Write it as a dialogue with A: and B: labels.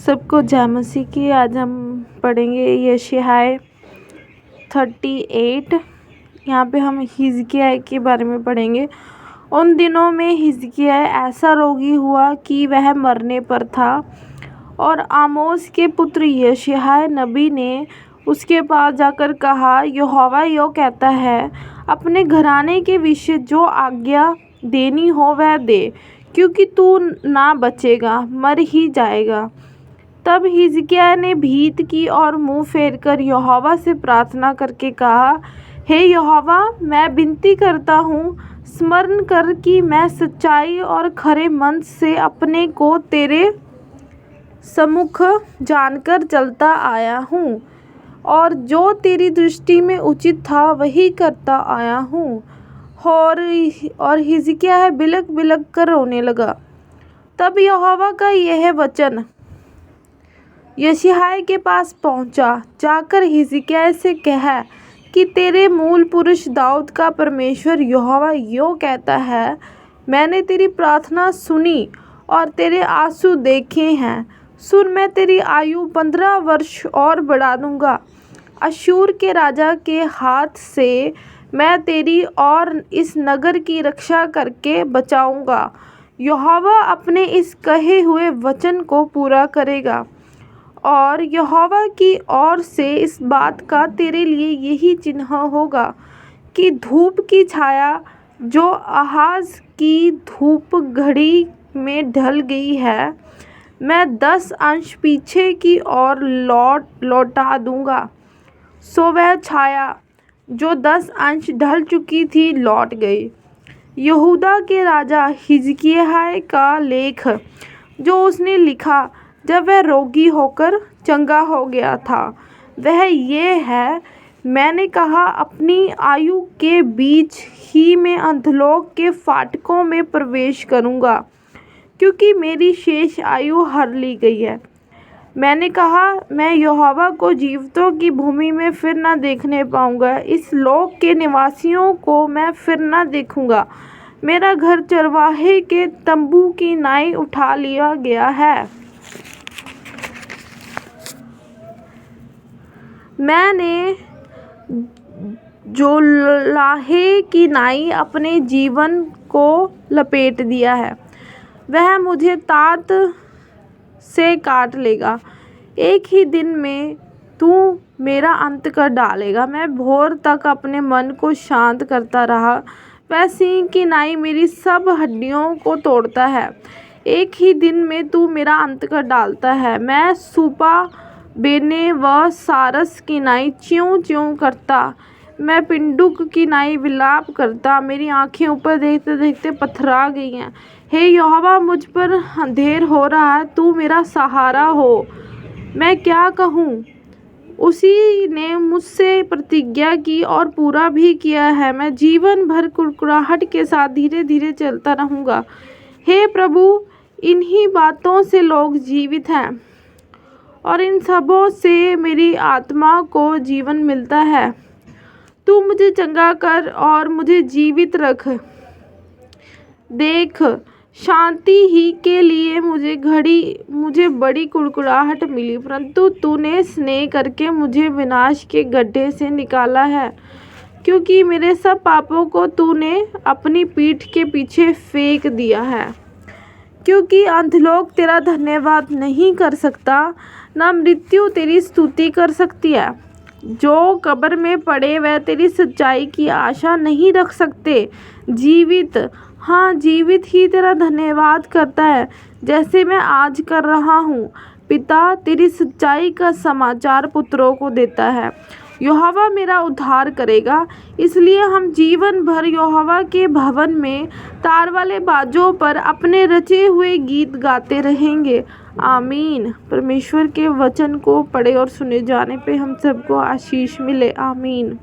A: सबको जय मसीह की। आज हम पढ़ेंगे यशायाह 38। यहाँ पे हम हिजकिय्याह के बारे में पढ़ेंगे। उन दिनों में हिजकिय्याह ऐसा रोगी हुआ कि वह मरने पर था, और आमोस के पुत्र यशायाह नबी ने उसके पास जाकर कहा, यहोवा यूँ कहता है, अपने घराने के विषय जो आज्ञा देनी हो वह दे, क्योंकि तू ना बचेगा, मर ही जाएगा। तब हिजकिय्याह ने भीत की और मुँह फेरकर यहोवा से प्रार्थना करके कहा, हे यहोवा, मैं विनती करता हूँ, स्मरण कर कि मैं सच्चाई और खरे मन से अपने को तेरे सम्मुख जानकर चलता आया हूँ, और जो तेरी दृष्टि में उचित था वही करता आया हूँ। और हिजकिय्याह बिलक बिलक कर रोने लगा। तब यहोवा का यह वचन यशायाह के पास पहुँचा, जाकर हिजकिय्याह से कह कि तेरे मूल पुरुष दाऊद का परमेश्वर यहोवा यूँ कहता है, मैंने तेरी प्रार्थना सुनी और तेरे आंसू देखे हैं। सुन, मैं तेरी आयु 15 वर्ष और बढ़ा दूंगा। अश्शूर के राजा के हाथ से मैं तेरी और इस नगर की रक्षा करके बचाऊंगा। यहोवा अपने इस कहे हुए वचन को पूरा करेगा। और यहोवा की ओर से इस बात का तेरे लिए यही चिन्ह होगा कि धूप की छाया जो आहाज की धूप घड़ी में ढल गई है, मैं 10 अंश पीछे की ओर लौटा दूंगा। सो वह छाया जो 10 अंश ढल चुकी थी लौट गई। यहूदा के राजा हिजकिय्याह का लेख जो उसने लिखा जब वह रोगी होकर चंगा हो गया था, वह ये है, मैंने कहा, अपनी आयु के बीच ही में अधोलोक के फाटकों में प्रवेश करूँगा, क्योंकि मेरी शेष आयु हर ली गई है। मैंने कहा, मैं यहोवा को जीवितों की भूमि में फिर न देखने पाऊँगा, इस लोक के निवासियों को मैं फिर न देखूँगा। मेरा घर चरवाहे के तंबू की नाई उठा लिया गया है। मैंने जो लाहे की नाई अपने जीवन को लपेट दिया है, वह मुझे तात से काट लेगा। एक ही दिन में तू मेरा अंत कर डालेगा। मैं भोर तक अपने मन को शांत करता रहा। वह सिंह की नाई मेरी सब हड्डियों को तोड़ता है। एक ही दिन में तू मेरा अंत कर डालता है। मैं सूपा बेने व सारस की नाई च्यूं च्यूं करता, मैं पिंडुक की नाई विलाप करता। मेरी आंखें ऊपर देखते देखते पथरा गई हैं। हे यहोवा, मुझ पर अंधेर हो रहा है, तू मेरा सहारा हो। मैं क्या कहूँ? उसी ने मुझसे प्रतिज्ञा की और पूरा भी किया है। मैं जीवन भर कुड़कुड़ाहट के साथ धीरे धीरे चलता रहूँगा। हे प्रभु, इन्हीं बातों से लोग जीवित हैं, और इन सबों से मेरी आत्मा को जीवन मिलता है। तू मुझे चंगा कर और मुझे जीवित रख। देख, शांति ही के लिए मुझे बड़ी कुड़कुड़ाहट मिली, परंतु तूने स्नेह करके मुझे विनाश के गड्ढे से निकाला है, क्योंकि मेरे सब पापों को तूने अपनी पीठ के पीछे फेंक दिया है। क्योंकि अधोलोक तेरा धन्यवाद नहीं कर सकता, न मृत्यु तेरी स्तुति कर सकती है। जो कब्र में पड़े वह तेरी सच्चाई की आशा नहीं रख सकते। जीवित, हाँ, जीवित ही तेरा धन्यवाद करता है, जैसे मैं आज कर रहा हूँ। पिता तेरी सच्चाई का समाचार पुत्रों को देता है। यहोवा मेरा उद्धार करेगा, इसलिए हम जीवन भर यहोवा के भवन में तार वाले बाजों पर अपने रचे हुए गीत गाते रहेंगे। आमीन। परमेश्वर के वचन को पढ़े और सुने जाने पे हम सबको आशीष मिले। आमीन।